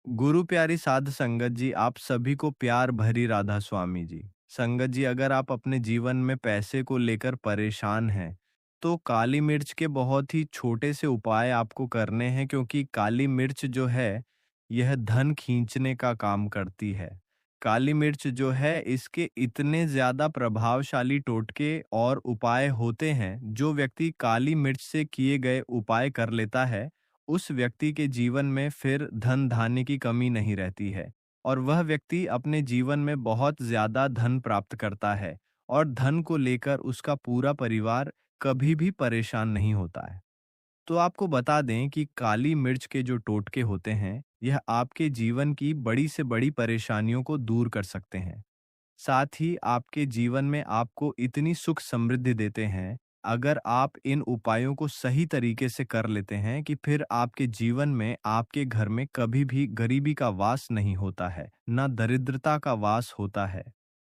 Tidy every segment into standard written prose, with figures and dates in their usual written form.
गुरु प्यारी साध संगत जी, आप सभी को प्यार भरी राधा स्वामी जी। संगत जी, अगर आप अपने जीवन में पैसे को लेकर परेशान हैं, तो काली मिर्च के बहुत ही छोटे से उपाय आपको करने हैं, क्योंकि काली मिर्च जो है, यह धन खींचने का काम करती है। काली मिर्च जो है, इसके इतने ज़्यादा प्रभावशाली टोटके और उपाय होते हैं, जो व्यक्ति काली मिर्च से किए गए उपाय कर लेता है, उस व्यक्ति के जीवन में फिर धन धान्य की कमी नहीं रहती है और वह व्यक्ति अपने जीवन में बहुत ज्यादा धन प्राप्त करता है और धन को लेकर उसका पूरा परिवार कभी भी परेशान नहीं होता है। तो आपको बता दें कि काली मिर्च के जो टोटके होते हैं, यह आपके जीवन की बड़ी से बड़ी परेशानियों को दूर कर सकते हैं। साथ ही आपके जीवन में आपको इतनी सुख समृद्धि देते हैं, अगर आप इन उपायों को सही तरीके से कर लेते हैं कि फिर आपके जीवन में, आपके घर में कभी भी गरीबी का वास नहीं होता है, ना दरिद्रता का वास होता है।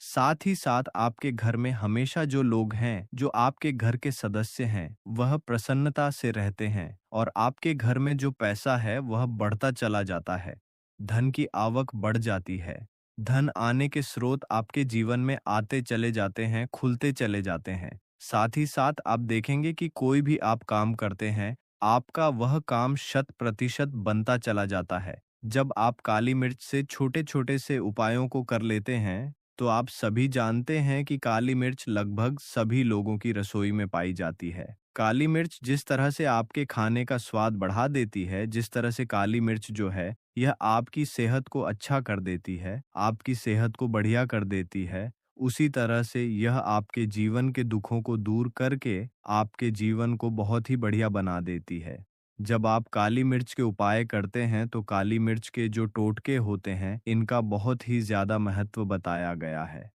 साथ ही साथ आपके घर में हमेशा जो लोग हैं, जो आपके घर के सदस्य हैं, वह प्रसन्नता से रहते हैं और आपके घर में जो पैसा है, वह बढ़ता चला जाता है। धन की आवक बढ़ जाती है। धन आने के स्रोत आपके जीवन में आते चले जाते हैं, खुलते चले जाते हैं। साथ ही साथ आप देखेंगे कि कोई भी आप काम करते हैं, आपका वह काम 100% बनता चला जाता है। जब आप काली मिर्च से छोटे-छोटे से उपायों को कर लेते हैं, तो आप सभी जानते हैं कि काली मिर्च लगभग सभी लोगों की रसोई में पाई जाती है। काली मिर्च जिस तरह से आपके खाने का स्वाद बढ़ा देती है, जिस तरह से काली मिर्च जो है, यह आपकी सेहत को अच्छा कर देती है, आपकी सेहत को बढ़िया कर देती है, उसी तरह से यह आपके जीवन के दुखों को दूर करके आपके जीवन को बहुत ही बढ़िया बना देती है। जब आप काली मिर्च के उपाय करते हैं, तो काली मिर्च के जो टोटके होते हैं, इनका बहुत ही ज़्यादा महत्व बताया गया है।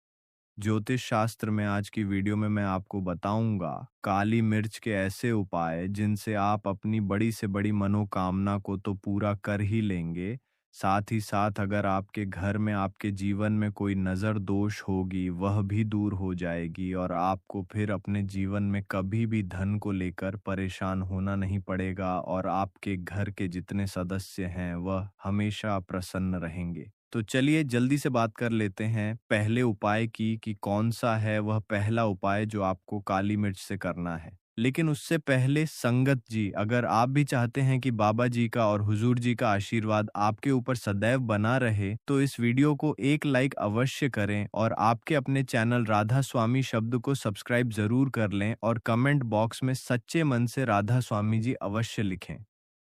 ज्योतिष शास्त्र में आज की वीडियो में मैं आपको बताऊंगा काली मिर्च के ऐसे उपाय जिनसे आप अपनी बड़ी से बड़ी मनोकामना को तो पूरा कर ही लेंगे। साथ ही साथ अगर आपके घर में, आपके जीवन में कोई नज़र दोष होगी, वह भी दूर हो जाएगी और आपको फिर अपने जीवन में कभी भी धन को लेकर परेशान होना नहीं पड़ेगा और आपके घर के जितने सदस्य हैं वह हमेशा प्रसन्न रहेंगे। तो चलिए जल्दी से बात कर लेते हैं पहले उपाय की कि कौन सा है वह पहला उपाय जो आपको काली मिर्च से करना है। लेकिन उससे पहले संगत जी, अगर आप भी चाहते हैं कि बाबा जी का और हुजूर जी का आशीर्वाद आपके ऊपर सदैव बना रहे, तो इस वीडियो को एक लाइक अवश्य करें और आपके अपने चैनल राधा स्वामी शब्द को सब्सक्राइब जरूर कर लें और कमेंट बॉक्स में सच्चे मन से राधा स्वामी जी अवश्य लिखें।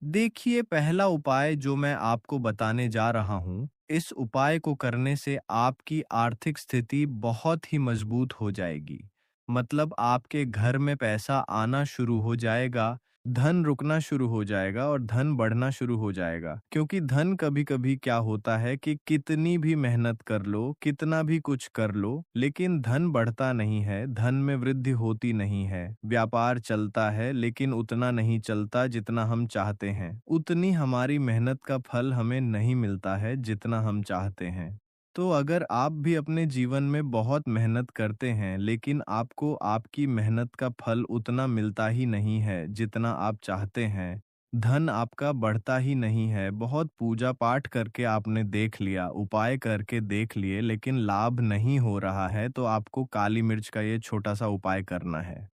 देखिए, पहला उपाय जो मैं आपको बताने जा रहा हूँ, इस उपाय को करने से आपकी आर्थिक स्थिति बहुत ही मजबूत हो जाएगी। मतलब आपके घर में पैसा आना शुरू हो जाएगा, धन रुकना शुरू हो जाएगा और धन बढ़ना शुरू हो जाएगा। क्योंकि धन कभी-कभी क्या होता है कि कितनी भी मेहनत कर लो, कितना भी कुछ कर लो, लेकिन धन बढ़ता नहीं है, धन में वृद्धि होती नहीं है। व्यापार चलता है, लेकिन उतना नहीं चलता जितना हम चाहते हैं। उतनी हमारी मेहनत का फल हमें नहीं मिलता है जितना हम चाहते हैं। तो अगर आप भी अपने जीवन में बहुत मेहनत करते हैं, लेकिन आपको आपकी मेहनत का फल उतना मिलता ही नहीं है जितना आप चाहते हैं, धन आपका बढ़ता ही नहीं है, बहुत पूजा पाठ करके आपने देख लिया, उपाय करके देख लिए, लेकिन लाभ नहीं हो रहा है, तो आपको काली मिर्च का ये छोटा सा उपाय करना है।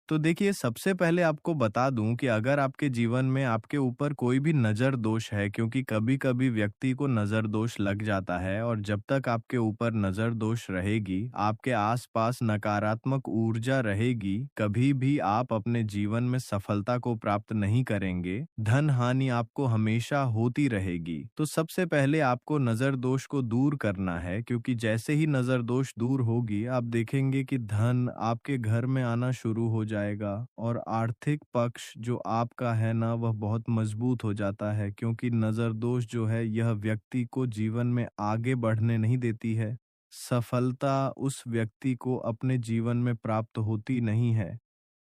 तो देखिए, सबसे पहले आपको बता दूं कि अगर आपके जीवन में आपके ऊपर कोई भी नज़र दोष है, क्योंकि कभी-कभी व्यक्ति को नज़र दोष लग जाता है और जब तक आपके ऊपर नज़र दोष रहेगी, आपके आसपास नकारात्मक ऊर्जा रहेगी, कभी भी आप अपने जीवन में सफलता को प्राप्त नहीं करेंगे, धन हानि आपको हमेशा होती रहेगी। तो सबसे पहले आपको नज़र दोष को दूर करना है, क्योंकि जैसे ही नज़र दोष दूर होगी, आप देखेंगे कि धन आपके घर में आना शुरू हो जाएगा और आर्थिक पक्ष जो आपका है ना, वह बहुत मजबूत हो जाता है, क्योंकि नज़र दोष जो है यह व्यक्ति को जीवन में आगे बढ़ने नहीं देती है। सफलता उस व्यक्ति को अपने जीवन में प्राप्त होती नहीं है।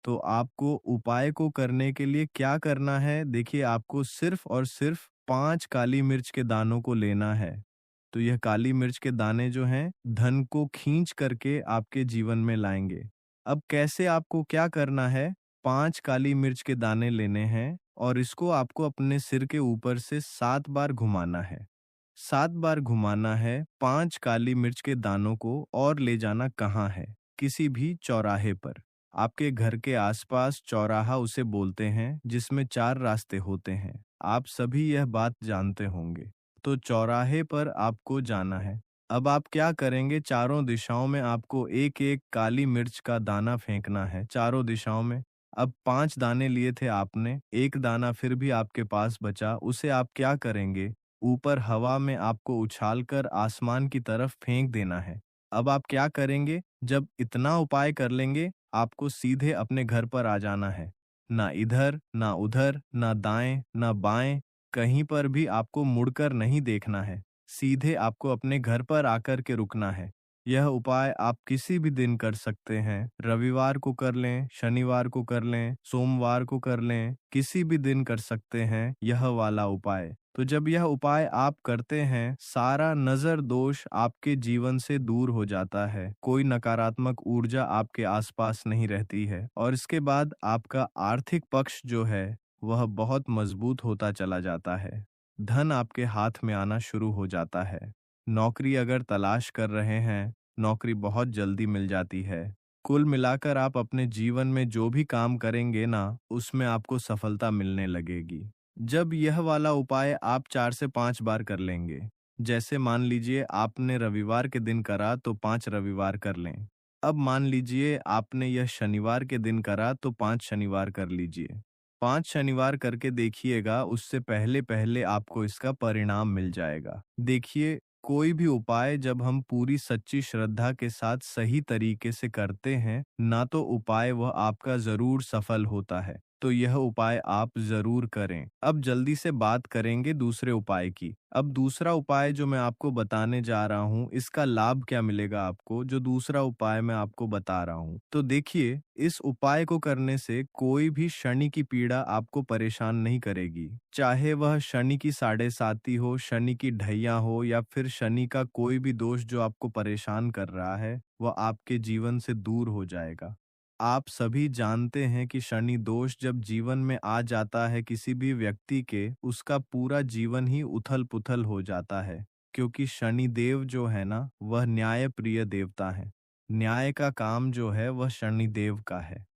तो आपको उपाय को करने के लिए क्या करना है? देखिए, आपको सिर्फ़ और सिर्फ़ 5 काली मिर्च के दानों को लेना है। तो यह काली मिर्च के दाने जो हैं, धन को खींच करके आपके जीवन में लाएँगे। अब कैसे आपको क्या करना है? 5 काली मिर्च के दाने लेने हैं और इसको आपको अपने सिर के ऊपर से 7 बार घुमाना है। 7 बार घुमाना है 5 काली मिर्च के दानों को और ले जाना कहाँ है? किसी भी चौराहे पर। आपके घर के आसपास चौराहा उसे बोलते हैं जिसमें 4 रास्ते होते हैं। आप सभी यह बात जानते होंगे। तो चौराहे पर आपको जाना है। अब आप क्या करेंगे? चारों दिशाओं में आपको एक-एक काली मिर्च का दाना फेंकना है, चारों दिशाओं में। अब 5 दाने लिए थे आपने, 1 दाना फिर भी आपके पास बचा, उसे आप क्या करेंगे? ऊपर हवा में आपको उछालकर आसमान की तरफ फेंक देना है। अब आप क्या करेंगे? जब इतना उपाय कर लेंगे, आपको सीधे अपने घर पर आ जाना है। ना इधर, ना उधर, ना दाएँ, ना बाएँ, कहीं पर भी आपको मुड़कर नहीं देखना है। सीधे आपको अपने घर पर आकर के रुकना है। यह उपाय आप किसी भी दिन कर सकते हैं। रविवार को कर लें, शनिवार को कर लें, सोमवार को कर लें, किसी भी दिन कर सकते हैं यह वाला उपाय। तो जब यह उपाय आप करते हैं, सारा नज़र दोष आपके जीवन से दूर हो जाता है। कोई नकारात्मक ऊर्जा आपके आसपास नहीं रहती है और इसके बाद आपका आर्थिक पक्ष जो है, वह बहुत मजबूत होता चला जाता है। धन आपके हाथ में आना शुरू हो जाता है। नौकरी अगर तलाश कर रहे हैं, नौकरी बहुत जल्दी मिल जाती है। कुल मिलाकर आप अपने जीवन में जो भी काम करेंगे ना, उसमें आपको सफलता मिलने लगेगी। जब यह वाला उपाय आप 4 से 5 बार कर लेंगे, जैसे मान लीजिए आपने रविवार के दिन करा तो 5 रविवार कर लें। अब मान लीजिए आपने यह शनिवार के दिन करा तो 5 शनिवार कर लीजिए। 5 शनिवार करके देखिएगा, उससे पहले-पहले आपको इसका परिणाम मिल जाएगा। देखिए, कोई भी उपाय जब हम पूरी सच्ची श्रद्धा के साथ सही तरीके से करते हैं, ना तो उपाय वह आपका ज़रूर सफल होता है। तो यह उपाय आप ज़रूर करें। अब जल्दी से बात करेंगे दूसरे उपाय की। अब दूसरा उपाय जो मैं आपको बताने जा रहा हूँ, इसका लाभ क्या मिलेगा आपको, जो दूसरा उपाय मैं आपको बता रहा हूँ। तो देखिए, इस उपाय को करने से कोई भी शनि की पीड़ा आपको परेशान नहीं करेगी। चाहे वह शनि की साढ़े साती हो, शनि की ढैया हो या फिर शनि का कोई भी दोष जो आपको परेशान कर रहा है, वह आपके जीवन से दूर हो जाएगा। आप सभी जानते हैं कि शनि दोष जब जीवन में आ जाता है किसी भी व्यक्ति के, उसका पूरा जीवन ही उथल-पुथल हो जाता है। क्योंकि शनि देव जो है ना, वह न्याय प्रिय देवता है। न्याय का काम जो है वह शनि देव का है।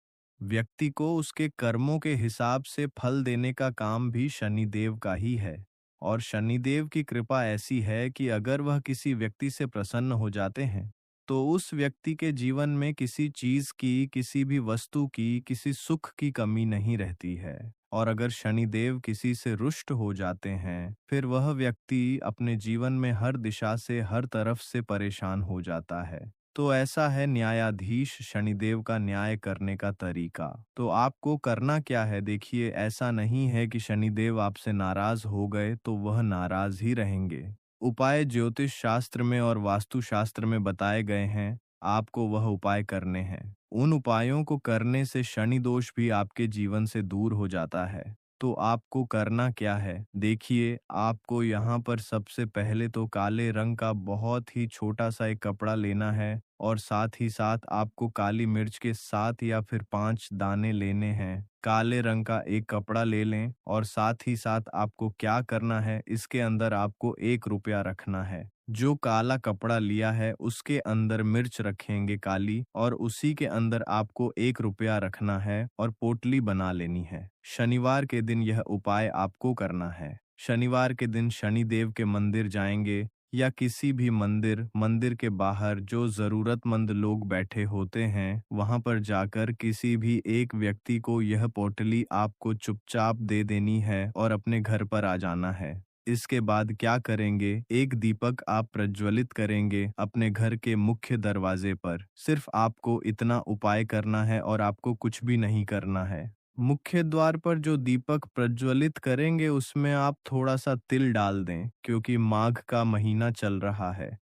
व्यक्ति को उसके कर्मों के हिसाब से फल देने का काम भी शनिदेव का ही है। और शनिदेव की कृपा ऐसी है कि अगर वह किसी व्यक्ति से प्रसन्न हो जाते हैं, तो उस व्यक्ति के जीवन में किसी चीज की, किसी भी वस्तु की, किसी सुख की कमी नहीं रहती है। और अगर शनिदेव किसी से रुष्ट हो जाते हैं, फिर वह व्यक्ति अपने जीवन में हर दिशा से, हर तरफ से परेशान हो जाता है। तो ऐसा है न्यायाधीश शनिदेव का न्याय करने का तरीका। तो आपको करना क्या है? देखिए, ऐसा नहीं है कि शनिदेव आपसे नाराज हो गए तो वह नाराज ही रहेंगे। उपाय ज्योतिष शास्त्र में और वास्तु शास्त्र में बताए गए हैं, आपको वह उपाय करने हैं। उन उपायों को करने से शनि दोष भी आपके जीवन से दूर हो जाता है। तो आपको करना क्या है? देखिए, आपको यहाँ पर सबसे पहले तो काले रंग का बहुत ही छोटा-सा एक कपड़ा लेना है और साथ ही साथ आपको काली मिर्च के 7 या फिर 5 दाने लेने हैं। काले रंग का एक कपड़ा ले लें और साथ ही साथ आपको क्या करना है, इसके अंदर आपको 1 रुपया रखना है। जो काला कपड़ा लिया है, उसके अंदर मिर्च रखेंगे काली और उसी के अंदर आपको 1 रुपया रखना है और पोटली बना लेनी है। शनिवार के दिन यह उपाय आपको करना है। शनिवार के दिन शनिदेव के मंदिर जाएंगे या किसी भी मंदिर के बाहर जो ज़रूरतमंद लोग बैठे होते हैं, वहाँ पर जाकर किसी भी एक व्यक्ति को यह पोटली आपको चुपचाप दे देनी है और अपने घर पर आ जाना है। इसके बाद क्या करेंगे, एक दीपक आप प्रज्वलित करेंगे अपने घर के मुख्य दरवाजे पर। सिर्फ आपको इतना उपाय करना है और आपको कुछ भी नहीं करना है। मुख्य द्वार पर जो दीपक प्रज्वलित करेंगे उसमें आप थोड़ा-सा तिल डाल दें, क्योंकि माघ का महीना चल रहा है।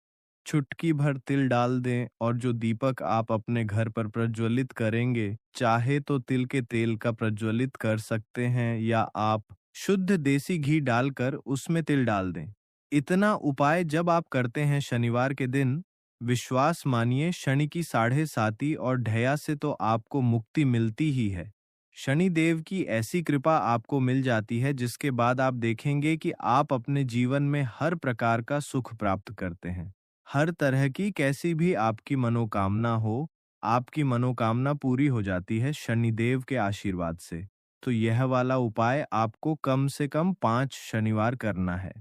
चुटकी भर तिल डाल दें और जो दीपक आप अपने घर पर प्रज्वलित करेंगे, चाहे तो तिल के तेल का प्रज्वलित कर सकते हैं या आप शुद्ध देसी घी डालकर उसमें तिल डाल दें। इतना उपाय जब आप करते हैं शनिवार के दिन, विश्वास मानिए शनि की साढ़े साती और ढैया से तो आपको मुक्ति मिलती ही है। शनिदेव की ऐसी कृपा आपको मिल जाती है जिसके बाद आप देखेंगे कि आप अपने जीवन में हर प्रकार का सुख प्राप्त करते हैं। हर तरह की कैसी भी आपकी मनोकामना हो, आपकी मनोकामना पूरी हो जाती है शनिदेव के आशीर्वाद से। तो यह वाला उपाय आपको कम से कम 5 शनिवार करना है।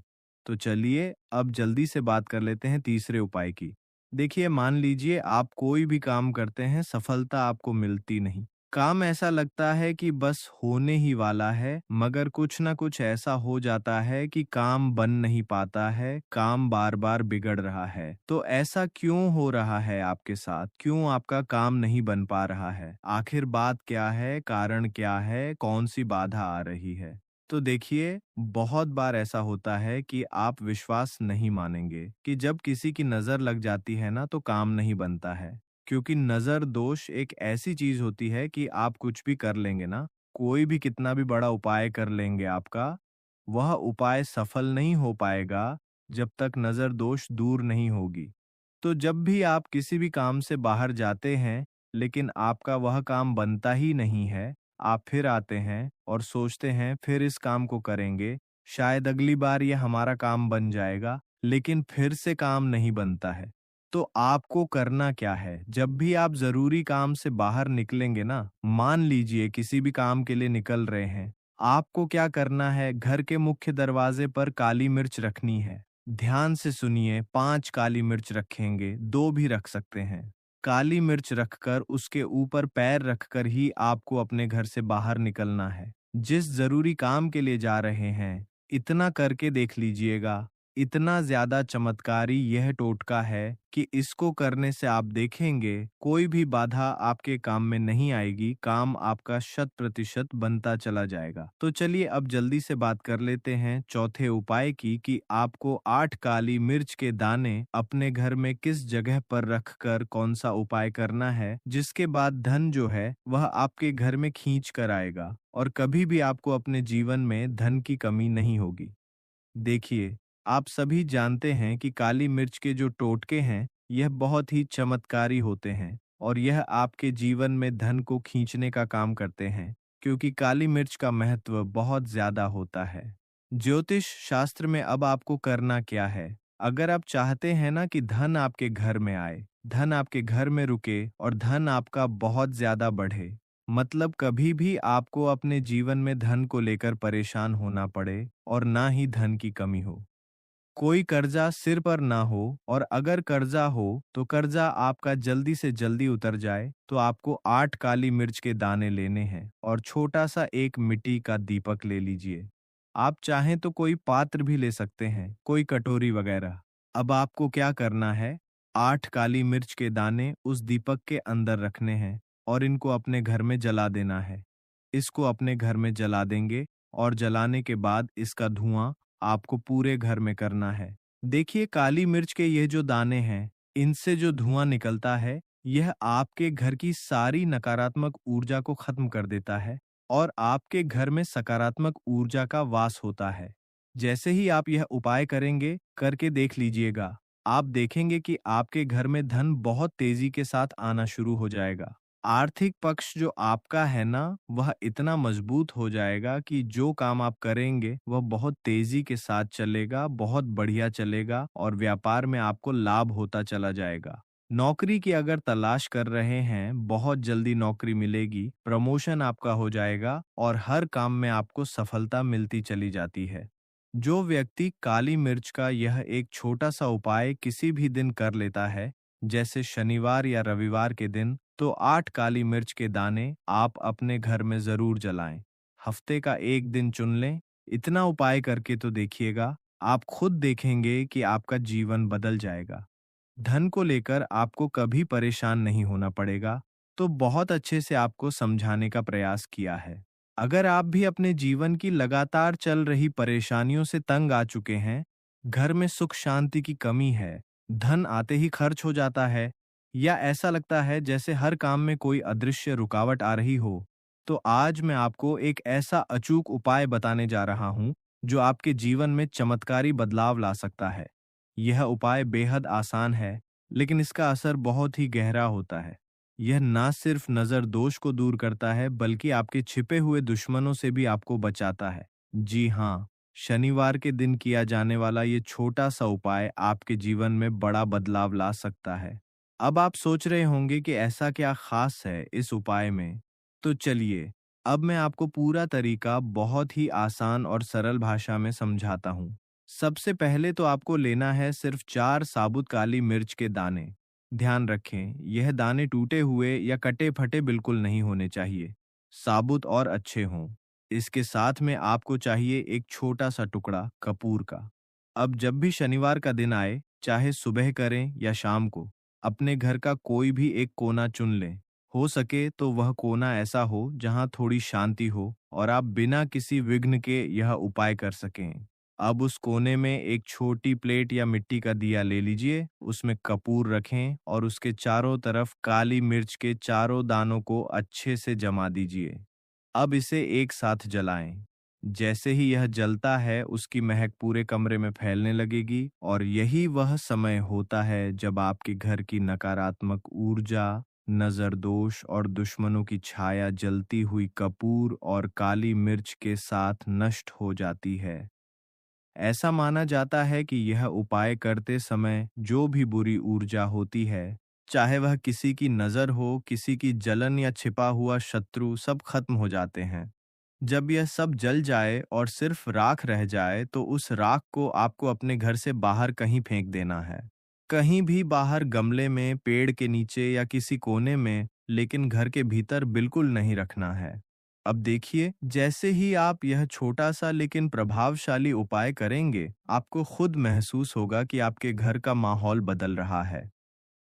तो चलिए अब जल्दी से बात कर लेते हैं तीसरे उपाय की। देखिए, मान लीजिए आप कोई भी काम करते हैं, सफलता आपको मिलती नहीं। काम ऐसा लगता है कि बस होने ही वाला है, मगर कुछ ना कुछ ऐसा हो जाता है कि काम बन नहीं पाता है, काम बार-बार बिगड़ रहा है। तो ऐसा क्यों हो रहा है आपके साथ? क्यों आपका काम नहीं बन पा रहा है? आखिर बात क्या है? कारण क्या है? कौन-सी बाधा आ रही है? तो देखिए, बहुत बार ऐसा होता है कि आप विश्वास नहीं मानेंगे कि जब किसी की नज़र लग जाती है ना, तो काम नहीं बनता है। क्योंकि नज़र दोष एक ऐसी चीज़ होती है कि आप कुछ भी कर लेंगे ना, कोई भी कितना भी बड़ा उपाय कर लेंगे आपका, वह उपाय सफल नहीं हो पाएगा जब तक नज़र दोष दूर नहीं होगी। तो जब भी आप किसी भी काम से बाहर जाते हैं, लेकिन आपका वह काम बनता ही नहीं है, आप फिर आते हैं और सोचते हैं फिर इस काम को करेंगे, शायद अगली बार ये हमारा काम बन जाएगा, लेकिन फिर से काम नहीं बनता है। तो आपको करना क्या है? जब भी आप ज़रूरी काम से बाहर निकलेंगे ना, मान लीजिए किसी भी काम के लिए निकल रहे हैं, आपको क्या करना है? घर के मुख्य दरवाजे पर काली मिर्च रखनी है। ध्यान से सुनिए, 5 काली मिर्च रखेंगे, 2 भी रख सकते हैं। काली मिर्च रखकर उसके ऊपर पैर रखकर ही आपको अपने घर से बाहर निकलना है। जिस ज़रूरी काम के लिए जा रहे हैं, इतना करके देख लीजिएगा। इतना ज़्यादा चमत्कारी यह टोटका है कि इसको करने से आप देखेंगे कोई भी बाधा आपके काम में नहीं आएगी, काम आपका 100% बनता चला जाएगा। तो चलिए अब जल्दी से बात कर लेते हैं चौथे उपाय की कि आपको 8 काली मिर्च के दाने अपने घर में किस जगह पर रखकर कौन-सा उपाय करना है, जिसके बाद धन जो है वह आपके घर में खींच कर आएगा और कभी भी आपको अपने जीवन में धन की कमी नहीं होगी। देखिए, आप सभी जानते हैं कि काली मिर्च के जो टोटके हैं, यह बहुत ही चमत्कारी होते हैं और यह आपके जीवन में धन को खींचने का काम करते हैं, क्योंकि काली मिर्च का महत्व बहुत ज़्यादा होता है। ज्योतिष शास्त्र में अब आपको करना क्या है? अगर आप चाहते हैं ना कि धन आपके घर में आए, धन आपके घर में रुके और धन आपका बहुत ज़्यादा बढ़े, मतलब कभी भी आपको अपने जीवन में धन को लेकर परेशान होना पड़े और ना ही धन की कमी हो। कोई कर्जा सिर पर ना हो और अगर कर्जा हो तो कर्जा आपका जल्दी से जल्दी उतर जाए, तो आपको 8 काली मिर्च के दाने लेने हैं और छोटा सा एक मिट्टी का दीपक ले लीजिए। आप चाहें तो कोई पात्र भी ले सकते हैं, कोई कटोरी वगैरह। अब आपको क्या करना है? 8 काली मिर्च के दाने उस दीपक के अंदर रखने हैं और इनको अपने घर में जला देना है। इसको अपने घर में जला देंगे और जलाने के बाद इसका धुआं आपको पूरे घर में करना है। देखिए, काली मिर्च के ये जो दाने हैं, इनसे जो धुआं निकलता है, यह आपके घर की सारी नकारात्मक ऊर्जा को खत्म कर देता है और आपके घर में सकारात्मक ऊर्जा का वास होता है। जैसे ही आप यह उपाय करेंगे, करके देख लीजिएगा, आप देखेंगे कि आपके घर में धन बहुत तेजी के साथ आना शुरू हो जाएगा। आर्थिक पक्ष जो आपका है ना, वह इतना मजबूत हो जाएगा कि जो काम आप करेंगे, वह बहुत तेजी के साथ चलेगा, बहुत बढ़िया चलेगा और व्यापार में आपको लाभ होता चला जाएगा। नौकरी की अगर तलाश कर रहे हैं, बहुत जल्दी नौकरी मिलेगी, प्रमोशन आपका हो जाएगा और हर काम में आपको सफलता मिलती चली जाती है। जो व्यक्ति काली मिर्च का यह एक छोटा-सा उपाय किसी भी दिन कर लेता है, जैसे शनिवार या रविवार के दिन, तो 8 काली मिर्च के दाने आप अपने घर में ज़रूर जलाएँ। हफ्ते का 1 दिन चुन लें, इतना उपाय करके तो देखिएगा, आप खुद देखेंगे कि आपका जीवन बदल जाएगा। धन को लेकर आपको कभी परेशान नहीं होना पड़ेगा, तो बहुत अच्छे से आपको समझाने का प्रयास किया है। अगर आप भी अपने जीवन की लगातार चल रही परेशानियों से तंग आ चुके हैं, घर में सुख शांति की कमी है, धन आते ही खर्च हो जाता है, या ऐसा लगता है जैसे हर काम में कोई अदृश्य रुकावट आ रही हो, तो आज मैं आपको एक ऐसा अचूक उपाय बताने जा रहा हूँ, जो आपके जीवन में चमत्कारी बदलाव ला सकता है। यह उपाय बेहद आसान है, लेकिन इसका असर बहुत ही गहरा होता है। यह ना सिर्फ नज़र दोष को दूर करता है, बल्कि आपके छिपे हुए दुश्मनों से भी आपको बचाता है। जी हाँ, शनिवार के दिन किया जाने वाला ये छोटा-सा उपाय आपके जीवन में बड़ा बदलाव ला सकता है। अब आप सोच रहे होंगे कि ऐसा क्या ख़ास है इस उपाय में? तो चलिए, अब मैं आपको पूरा तरीका बहुत ही आसान और सरल भाषा में समझाता हूँ। सबसे पहले तो आपको लेना है सिर्फ 4 साबुत काली मिर्च के दाने। ध्यान रखें, यह दाने टूटे हुए या कटे-फटे बिल्कुल नहीं होने चाहिए। साबुत और अच्छे हों। इसके साथ में आपको चाहिए एक छोटा-सा टुकड़ा कपूर का। अब जब भी शनिवार का दिन आए, चाहे सुबह करें या शाम को, अपने घर का कोई भी एक कोना चुन लें। हो सके तो वह कोना ऐसा हो जहां थोड़ी शांति हो और आप बिना किसी विघ्न के यह उपाय कर सकें। अब उस कोने में एक छोटी प्लेट या मिट्टी का दिया ले लीजिए, उसमें कपूर रखें और उसके चारों तरफ काली मिर्च के चारों दानों को अच्छे से जमा दीजिए। अब इसे एक साथ जलाएं। जैसे ही यह जलता है, उसकी महक पूरे कमरे में फैलने लगेगी और यही वह समय होता है जब आपके घर की नकारात्मक ऊर्जा, नजर दोष और दुश्मनों की छाया जलती हुई कपूर और काली मिर्च के साथ नष्ट हो जाती है। ऐसा माना जाता है कि यह उपाय करते समय जो भी बुरी ऊर्जा होती है, चाहे वह किसी की नज़र हो, किसी की जलन या छिपा हुआ शत्रु, सब खत्म हो जाते हैं। जब यह सब जल जाए और सिर्फ राख रह जाए, तो उस राख को आपको अपने घर से बाहर कहीं फेंक देना है। कहीं भी बाहर गमले में, पेड़ के नीचे या किसी कोने में, लेकिन घर के भीतर बिल्कुल नहीं रखना है। अब देखिए, जैसे ही आप यह छोटा-सा लेकिन प्रभावशाली उपाय करेंगे, आपको खुद महसूस होगा कि आपके घर का माहौल बदल रहा है।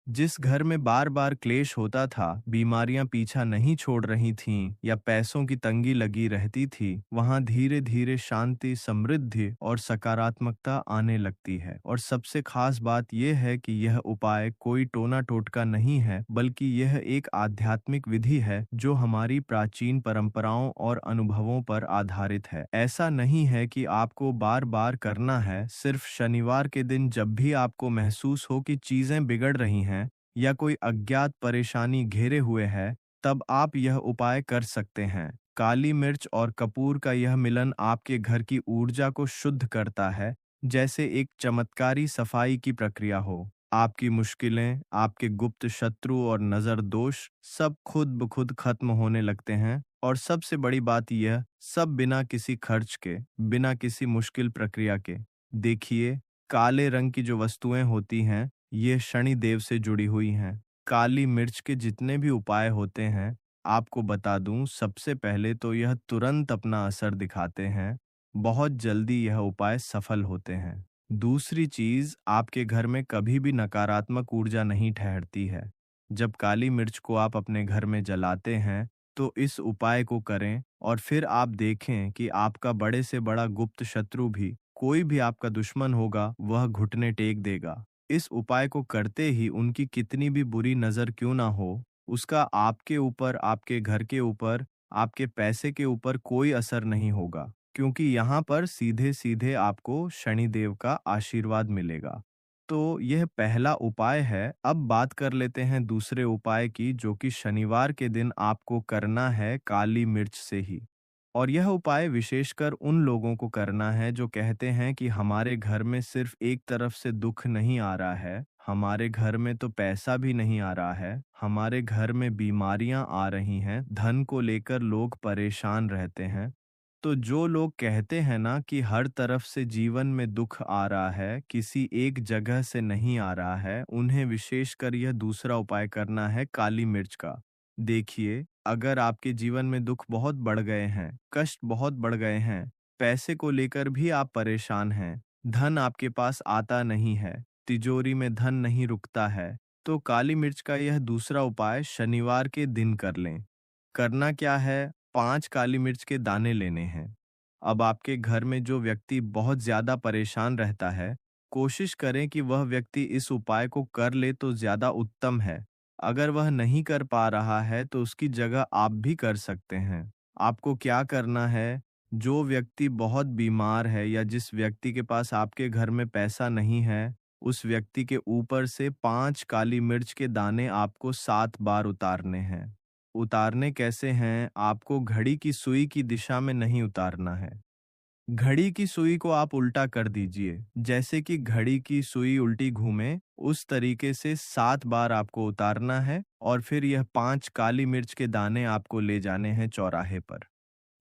जिस घर में बार बार क्लेश होता था, बीमारियां पीछा नहीं छोड़ रही थीं या पैसों की तंगी लगी रहती थी, वहां धीरे धीरे शांति, समृद्धि और सकारात्मकता आने लगती है। और सबसे खास बात यह है कि यह उपाय कोई टोना टोटका नहीं है, बल्कि यह एक आध्यात्मिक विधि है जो हमारी प्राचीन परंपराओं और अनुभवों पर आधारित है। ऐसा नहीं है कि आपको बार बार करना है, सिर्फ शनिवार के दिन जब भी आपको महसूस हो कि चीजें बिगड़ रही हैं या कोई अज्ञात परेशानी घेरे हुए है, तब आप यह उपाय कर सकते हैं। काली मिर्च और कपूर का यह मिलन आपके घर की ऊर्जा को शुद्ध करता है, जैसे एक चमत्कारी सफाई की प्रक्रिया हो। आपकी मुश्किलें, आपके गुप्त शत्रु और नजर दोष सब खुद ब खुद खत्म होने लगते हैं। और सबसे बड़ी बात यह, सब बिना किसी खर्च के, बिना किसी मुश्किल प्रक्रिया के। देखिए, काले रंग की जो वस्तुएं होती हैं, ये शनि देव से जुड़ी हुई हैं। काली मिर्च के जितने भी उपाय होते हैं, आपको बता दूं, सबसे पहले तो यह तुरंत अपना असर दिखाते हैं। बहुत जल्दी यह उपाय सफल होते हैं। दूसरी चीज, आपके घर में कभी भी नकारात्मक ऊर्जा नहीं ठहरती है। जब काली मिर्च को आप अपने घर में जलाते हैं, तो इस उपाय को करें और फिर आप देखें कि आपका बड़े से बड़ा गुप्त शत्रु भी, कोई भी आपका दुश्मन होगा, वह घुटने टेक देगा। इस उपाय को करते ही उनकी कितनी भी बुरी नज़र क्यों ना हो, उसका आपके ऊपर, आपके घर के ऊपर, आपके पैसे के ऊपर कोई असर नहीं होगा, क्योंकि यहाँ पर सीधे-सीधे आपको शनिदेव का आशीर्वाद मिलेगा। तो यह पहला उपाय है। अब बात कर लेते हैं दूसरे उपाय की, जो कि शनिवार के दिन आपको करना है काली मिर्च से ही। और यह उपाय विशेषकर उन लोगों को करना है जो कहते हैं कि हमारे घर में सिर्फ एक तरफ से दुख नहीं आ रहा है, हमारे घर में तो पैसा भी नहीं आ रहा है, हमारे घर में बीमारियां आ रही हैं, धन को लेकर लोग परेशान रहते हैं। तो जो लोग कहते हैं ना कि हर तरफ से जीवन में दुख आ रहा है, किसी एक जगह से नहीं आ रहा है, उन्हें विशेषकर यह दूसरा उपाय करना है काली मिर्च का। देखिए, अगर आपके जीवन में दुख बहुत बढ़ गए हैं, कष्ट बहुत बढ़ गए हैं, पैसे को लेकर भी आप परेशान हैं, धन आपके पास आता नहीं है, तिजोरी में धन नहीं रुकता है, तो काली मिर्च का यह दूसरा उपाय शनिवार के दिन कर लें। करना क्या है, 5 काली मिर्च के दाने लेने हैं। अब आपके घर में जो व्यक्ति बहुत ज़्यादा परेशान रहता है, कोशिश करें कि वह व्यक्ति इस उपाय को कर ले तो ज़्यादा उत्तम है। अगर वह नहीं कर पा रहा है, तो उसकी जगह आप भी कर सकते हैं। आपको क्या करना है, जो व्यक्ति बहुत बीमार है या जिस व्यक्ति के पास आपके घर में पैसा नहीं है, उस व्यक्ति के ऊपर से 5 काली मिर्च के दाने आपको 7 बार उतारने हैं। उतारने कैसे हैं? आपको घड़ी की सुई की दिशा में नहीं उतारना है। घड़ी की सुई को आप उल्टा कर दीजिए। जैसे कि घड़ी की सुई उल्टी घूमे, उस तरीके से 7 बार आपको उतारना है और फिर यह 5 काली मिर्च के दाने आपको ले जाने हैं चौराहे पर।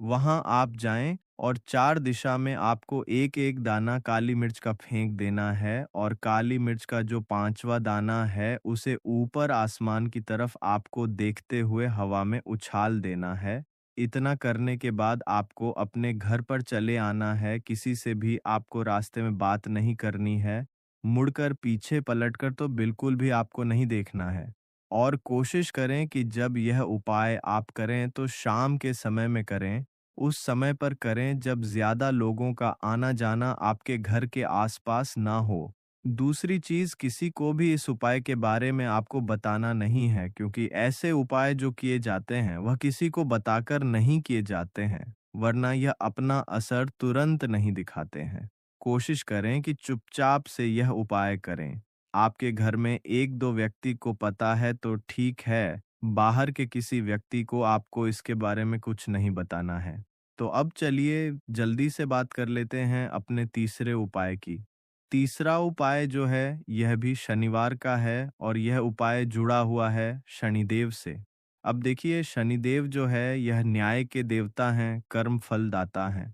वहां आप जाएं और 4 दिशा में आपको एक-एक दाना काली मिर्च का फेंक देना है और काली मिर्च का जो 5वां दाना है, उसे ऊपर आसमान की तरफ आपको देखते हुए हवा में उछाल देना है। इतना करने के बाद आपको अपने घर पर चले आना है, किसी से भी आपको रास्ते में बात नहीं करनी है। मुड़कर पीछे पलटकर तो बिल्कुल भी आपको नहीं देखना है। और कोशिश करें कि जब यह उपाय आप करें तो शाम के समय में करें, उस समय पर करें जब ज़्यादा लोगों का आना-जाना आपके घर के आसपास ना हो। दूसरी चीज़, किसी को भी इस उपाय के बारे में आपको बताना नहीं है, क्योंकि ऐसे उपाय जो किए जाते हैं वह किसी को बताकर नहीं किए जाते हैं, वरना यह अपना असर तुरंत नहीं दिखाते हैं। कोशिश करें कि चुपचाप से यह उपाय करें। आपके घर में 1-2 व्यक्ति को पता है तो ठीक है, बाहर के किसी व्यक्ति को आपको इसके बारे में कुछ नहीं बताना है। तो अब चलिए जल्दी से बात कर लेते हैं अपने तीसरे उपाय की। तीसरा उपाय जो है, यह भी शनिवार का है और यह उपाय जुड़ा हुआ है शनिदेव से। अब देखिए, शनिदेव जो है यह न्याय के देवता हैं, कर्म फलदाता हैं।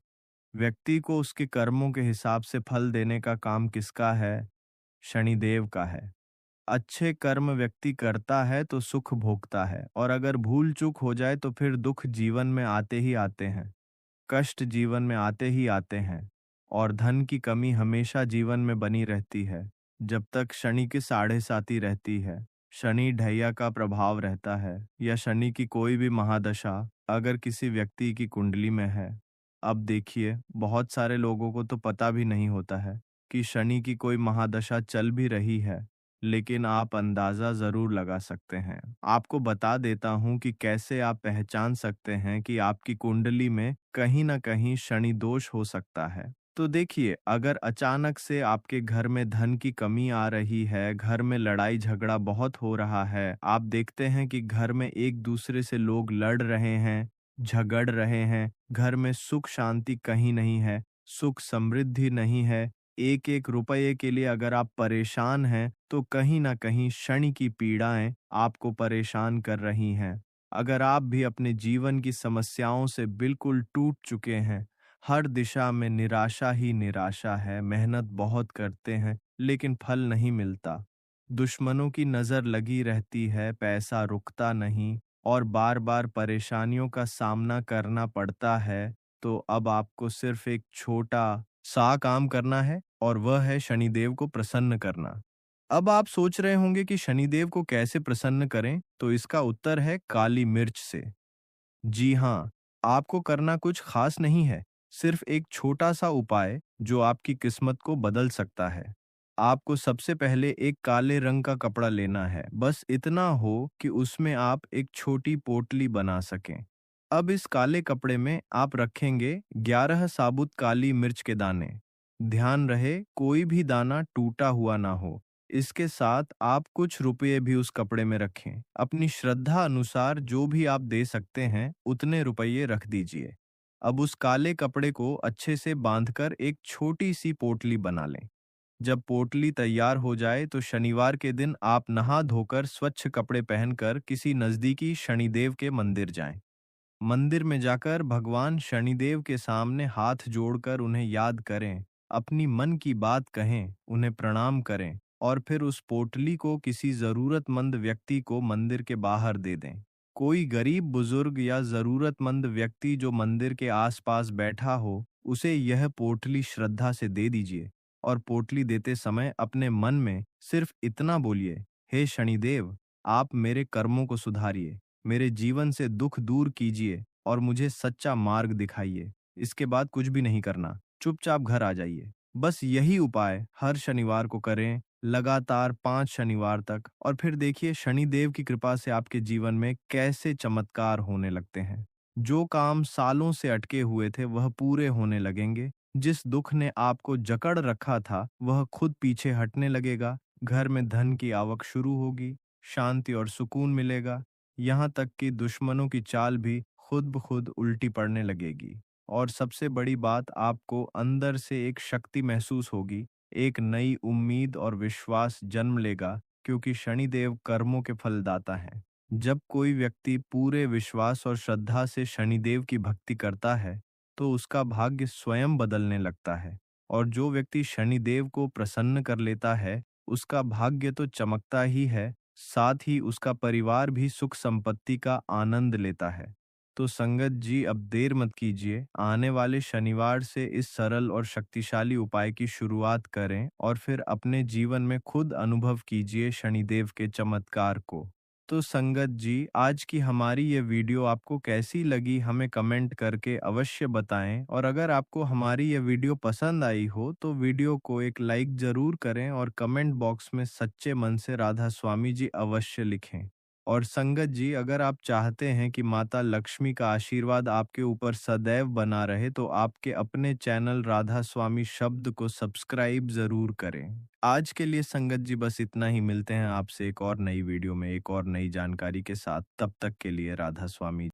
व्यक्ति को उसके कर्मों के हिसाब से फल देने का काम किसका है? शनिदेव का है। अच्छे कर्म व्यक्ति करता है तो सुख भोगता है, और अगर भूल चूक हो जाए तो फिर दुख जीवन में आते ही आते हैं, कष्ट जीवन में आते ही आते हैं, और धन की कमी हमेशा जीवन में बनी रहती है जब तक शनि की साढ़े साती रहती है, शनि ढैया का प्रभाव रहता है, या शनि की कोई भी महादशा अगर किसी व्यक्ति की कुंडली में है। अब देखिए, बहुत सारे लोगों को तो पता भी नहीं होता है कि शनि की कोई महादशा चल भी रही है, लेकिन आप अंदाज़ा ज़रूर लगा सकते हैं। आपको बता देता हूँ कि कैसे आप पहचान सकते हैं कि आपकी कुंडली में कहीं न कहीं शनि दोष हो सकता है। तो देखिए, अगर अचानक से आपके घर में धन की कमी आ रही है, घर में लड़ाई-झगड़ा बहुत हो रहा है, आप देखते हैं कि घर में एक-दूसरे से लोग लड़ रहे हैं, झगड़ रहे हैं, घर में सुख शांति कहीं नहीं है, सुख समृद्धि नहीं है, एक-एक रुपये के लिए अगर आप परेशान हैं, तो कहीं न कहीं शनि की पीड़ाएँ आपको परेशान कर रही हैं। अगर आप भी अपने जीवन की समस्याओं से बिल्कुल टूट चुके हैं, हर दिशा में निराशा ही निराशा है, मेहनत बहुत करते हैं, लेकिन फल नहीं मिलता। दुश्मनों की नज़र लगी रहती है, पैसा रुकता नहीं और बार-बार परेशानियों का सामना करना पड़ता है, तो अब आपको सिर्फ़ एक छोटा-सा काम करना है, और वह है शनिदेव को प्रसन्न करना। अब आप सोच रहे होंगे कि शनिदेव को कैसे प्रसन्न करें, तो इसका उत्तर है काली मिर्च से। जी हाँ, आपको करना कुछ खास नहीं है, सिर्फ एक छोटा-सा उपाय जो आपकी किस्मत को बदल सकता है। आपको सबसे पहले एक काले रंग का कपड़ा लेना है, बस इतना हो कि उसमें आप एक छोटी पोटली बना सकें। अब इस काले कपड़े में आप रखेंगे 11 साबुत काली मिर्च के दाने। ध्यान रहे, कोई भी दाना टूटा हुआ ना हो। इसके साथ आप कुछ रुपए भी उस कपड़े में रखें। अपनी श्रद्धा अनुसार जो भी आप दे सकते हैं, उतने रुपये रख दीजिए। अब उस काले कपड़े को अच्छे से बांधकर एक छोटी सी पोटली बना लें। जब पोटली तैयार हो जाए तो शनिवार के दिन आप नहा धोकर स्वच्छ कपड़े पहनकर किसी नज़दीकी शनिदेव के मंदिर जाएं। मंदिर में जाकर भगवान शनिदेव के सामने हाथ जोड़कर उन्हें याद करें, अपनी मन की बात कहें, उन्हें प्रणाम करें और फिर उस पोटली को किसी जरूरतमंद व्यक्ति को मंदिर के बाहर दे दें। कोई गरीब बुजुर्ग या जरूरतमंद व्यक्ति जो मंदिर के आसपास बैठा हो, उसे यह पोटली श्रद्धा से दे दीजिए और पोटली देते समय अपने मन में सिर्फ इतना बोलिए, हे शनिदेव, आप मेरे कर्मों को सुधारिए, मेरे जीवन से दुख दूर कीजिए और मुझे सच्चा मार्ग दिखाइए। इसके बाद कुछ भी नहीं करना, चुपचाप घर आ जाइए। बस यही उपाय हर शनिवार को करें, लगातार 5 शनिवार तक, और फिर देखिए शनिदेव की कृपा से आपके जीवन में कैसे चमत्कार होने लगते हैं। जो काम सालों से अटके हुए थे वह पूरे होने लगेंगे जिस दुख ने आपको जकड़ रखा था, वह खुद पीछे हटने लगेगा। घर में धन की आवक शुरू होगी, शांति और सुकून मिलेगा। यहाँ तक कि दुश्मनों की चाल भी खुद ब खुद उल्टी पड़ने लगेगी। और सबसे बड़ी बात, आपको अंदर से एक शक्ति महसूस होगी, एक नई उम्मीद और विश्वास जन्म लेगा, क्योंकि शनिदेव कर्मों के फलदाता हैं। जब कोई व्यक्ति पूरे विश्वास और श्रद्धा से शनिदेव की भक्ति करता है, तो उसका भाग्य स्वयं बदलने लगता है। और जो व्यक्ति शनिदेव को प्रसन्न कर लेता है, उसका भाग्य तो चमकता ही है, साथ ही उसका परिवार भी सुख संपत्ति का आनंद लेता है। तो संगत जी, अब देर मत कीजिए, आने वाले शनिवार से इस सरल और शक्तिशाली उपाय की शुरुआत करें और फिर अपने जीवन में खुद अनुभव कीजिए शनिदेव के चमत्कार को। तो संगत जी, आज की हमारी ये वीडियो आपको कैसी लगी, हमें कमेंट करके अवश्य बताएं। और अगर आपको हमारी ये वीडियो पसंद आई हो तो वीडियो को एक लाइक ज़रूर करें और कमेंट बॉक्स में सच्चे मन से राधा स्वामी जी अवश्य लिखें। और संगत जी, अगर आप चाहते हैं कि माता लक्ष्मी का आशीर्वाद आपके ऊपर सदैव बना रहे, तो आपके अपने चैनल राधा स्वामी शब्द को सब्सक्राइब ज़रूर करें। आज के लिए संगत जी बस इतना ही। मिलते हैं आपसे एक और नई वीडियो में एक और नई जानकारी के साथ। तब तक के लिए राधा स्वामी।